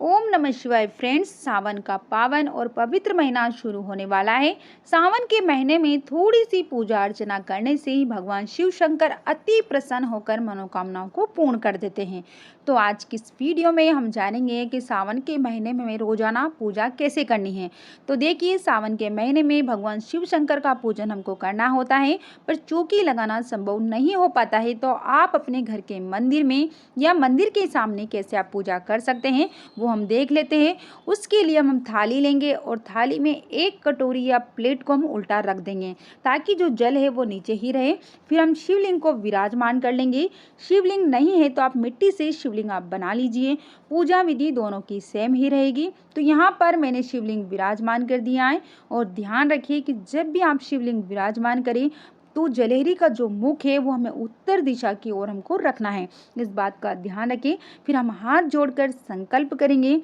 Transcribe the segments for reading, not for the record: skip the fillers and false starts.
ओम नमः शिवाय फ्रेंड्स। सावन का पावन और पवित्र महीना शुरू होने वाला है। सावन के महीने में थोड़ी सी पूजा अर्चना करने से ही भगवान शिव शंकर अति प्रसन्न होकर मनोकामनाओं को पूर्ण कर देते हैं। तो आज की इस वीडियो में हम जानेंगे कि सावन के महीने में रोजाना पूजा कैसे करनी है। तो देखिए, सावन के महीने में भगवान शिव शंकर का पूजन हमको करना होता है, पर चौकी लगाना संभव नहीं हो पाता है। तो आप अपने घर के मंदिर में या मंदिर के सामने कैसे आप पूजा कर सकते हैं वो हम देख लेते हैं। उसके लिए हम थाली लेंगे और थाली में एक कटोरी या प्लेट को हम उल्टा रख देंगे ताकि जो जल है वो नीचे ही रहे। फिर हम शिवलिंग को विराजमान कर लेंगे। शिवलिंग नहीं है तो आप मिट्टी से शिवलिंग आप बना लीजिए। पूजा विधि दोनों की सेम ही रहेगी। तो यहाँ पर मैंने शिवलिंग विराजमान कर दिया है। और ध्यान रखिए कि जब भी आप शिवलिंग विराजमान करें तो जलेहरी का जो मुख है वो हमें उत्तर दिशा की ओर हमको रखना है। इस बात का ध्यान रखें। फिर हम हाथ जोड़कर संकल्प करेंगे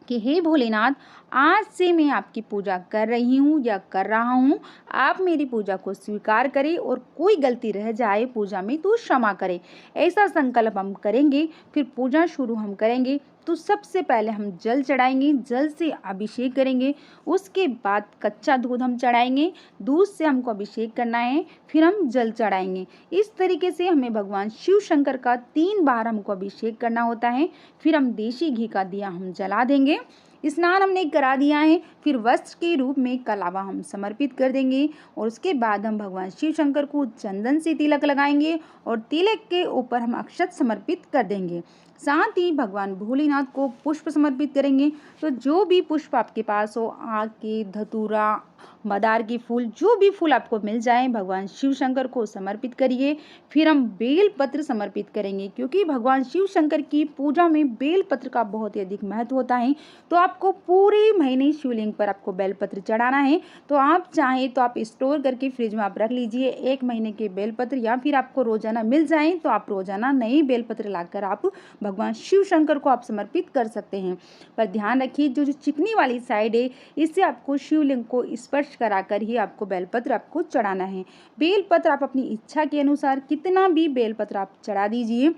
कि हे भोलेनाथ, आज से मैं आपकी पूजा कर रही हूँ या कर रहा हूँ। आप मेरी पूजा को स्वीकार करें और कोई गलती रह जाए पूजा में तो क्षमा करें। ऐसा संकल्प हम करेंगे। फिर पूजा शुरू हम करेंगे। तो सबसे पहले हम जल चढ़ाएंगे, जल से अभिषेक करेंगे। उसके बाद कच्चा दूध हम चढ़ाएंगे, दूध से हमको अभिषेक करना है। फिर हम जल चढ़ाएंगे। इस तरीके से हमें भगवान शिव शंकर का 3 बार हमको अभिषेक करना होता है। फिर हम देशी घी का दिया हम जला देंगे। स्नान हमने करा दिया है। फिर वस्त्र के रूप में कलावा हम समर्पित कर देंगे। और उसके बाद हम भगवान शिव शंकर को चंदन से तिलक लगाएंगे और तिलक के ऊपर हम अक्षत समर्पित कर देंगे। साथ ही भगवान भोलेनाथ को पुष्प समर्पित करेंगे। तो जो भी पुष्प आपके पास हो, आक के, धतूरा, मदार की फूल, जो भी फूल आपको मिल जाए भगवान शिव शंकर को समर्पित करिए। फिर हम बेल पत्र समर्पित करेंगे क्योंकि भगवान शिव शंकर की पूजा में बेल पत्र का बहुत ही अधिक महत्व होता है। तो आपको पूरे महीने शिवलिंग पर आपको बेल पत्र चढ़ाना है। तो आप चाहें तो आप स्टोर करके फ्रिज में आप रख लीजिए 1 महीने के बेल पत्र, या फिर आपको रोजाना मिल जाए तो आप रोजाना नए बेल पत्र लाकर आप भगवान शिव शंकर को आप समर्पित कर सकते हैं। पर ध्यान रखिए, जो चिकनी वाली साइड है इससे आपको शिवलिंग को स्पर्श कराकर ही आपको बेलपत्र आपको चढ़ाना है। बेलपत्र आप अपनी इच्छा के अनुसार कितना भी बेलपत्र आप चढ़ा दीजिए।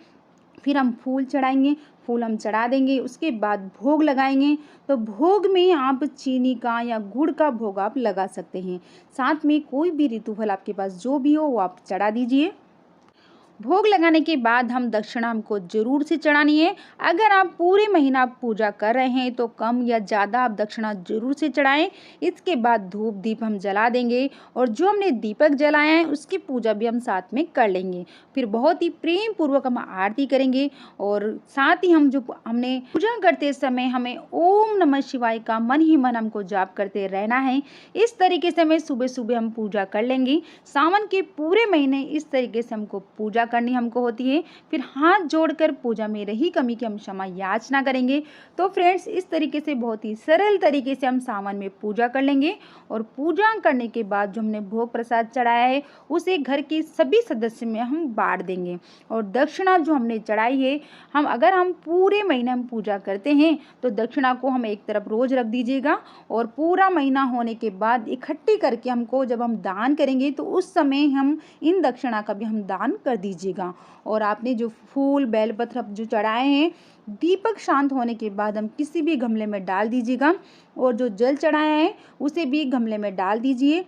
फिर हम फूल चढ़ाएंगे, फूल हम चढ़ा देंगे। उसके बाद भोग लगाएंगे। तो भोग में आप चीनी का या गुड़ का भोग आप लगा सकते हैं। साथ में कोई भी ऋतुफल आपके पास जो भी हो वो आप चढ़ा दीजिए। भोग लगाने के बाद हम दक्षिणा हमको जरूर से चढ़ानी है। अगर आप पूरे महीना पूजा कर रहे हैं तो कम या ज़्यादा आप दक्षिणा जरूर से चढ़ाएं। इसके बाद धूप दीप हम जला देंगे और जो हमने दीपक जलाया है उसकी पूजा भी हम साथ में कर लेंगे। फिर बहुत ही प्रेम पूर्वक हम आरती करेंगे। और साथ ही हम जो हमने पूजा करते समय हमें ओम नमः शिवाय का मन ही मन हमको जाप करते रहना है। इस तरीके से हमें सुबह सुबह हम पूजा कर लेंगे। सावन के पूरे महीने इस तरीके से हमको पूजा करनी हमको होती है। फिर हाथ जोड़कर पूजा में रही कमी की हम क्षमा याचना करेंगे। तो फ्रेंड्स, इस तरीके से बहुत ही सरल तरीके से हम सावन में पूजा कर लेंगे। और पूजा करने के बाद जो हमने भोग प्रसाद चढ़ाया है उसे घर के सभी सदस्य में हम बांट देंगे। और दक्षिणा जो हमने चढ़ाई है, अगर हम पूरे महीने हम पूजा करते हैं तो दक्षिणा को हम एक तरफ रोज रख दीजिएगा। और पूरा महीना होने के बाद इकट्ठी करके हमको जब हम दान करेंगे तो उस समय हम इन दक्षिणा का भी हम दान कर दीजिएगा। और आपने जो फूल बेलपत्र जो चढ़ाए हैं, दीपक शांत होने के बाद हम किसी भी गमले में डाल दीजिएगा। और जो जल चढ़ाया है उसे भी गमले में डाल दीजिए।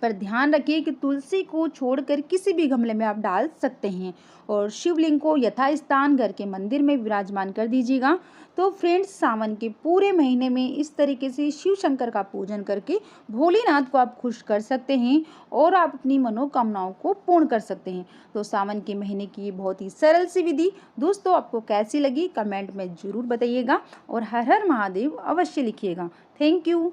पर ध्यान रखिए कि तुलसी को छोड़कर किसी भी गमले में आप डाल सकते हैं। और शिवलिंग को यथास्थान घर के मंदिर में विराजमान कर दीजिएगा। तो फ्रेंड्स, सावन के पूरे महीने में इस तरीके से शिव शंकर का पूजन करके भोलेनाथ को आप खुश कर सकते हैं और आप अपनी मनोकामनाओं को पूर्ण कर सकते हैं। तो सावन के महीने की बहुत ही सरल सी विधि दोस्तों आपको कैसी लगी कमेंट में ज़रूर बताइएगा। और हर हर महादेव अवश्य लिखिएगा। Thank you.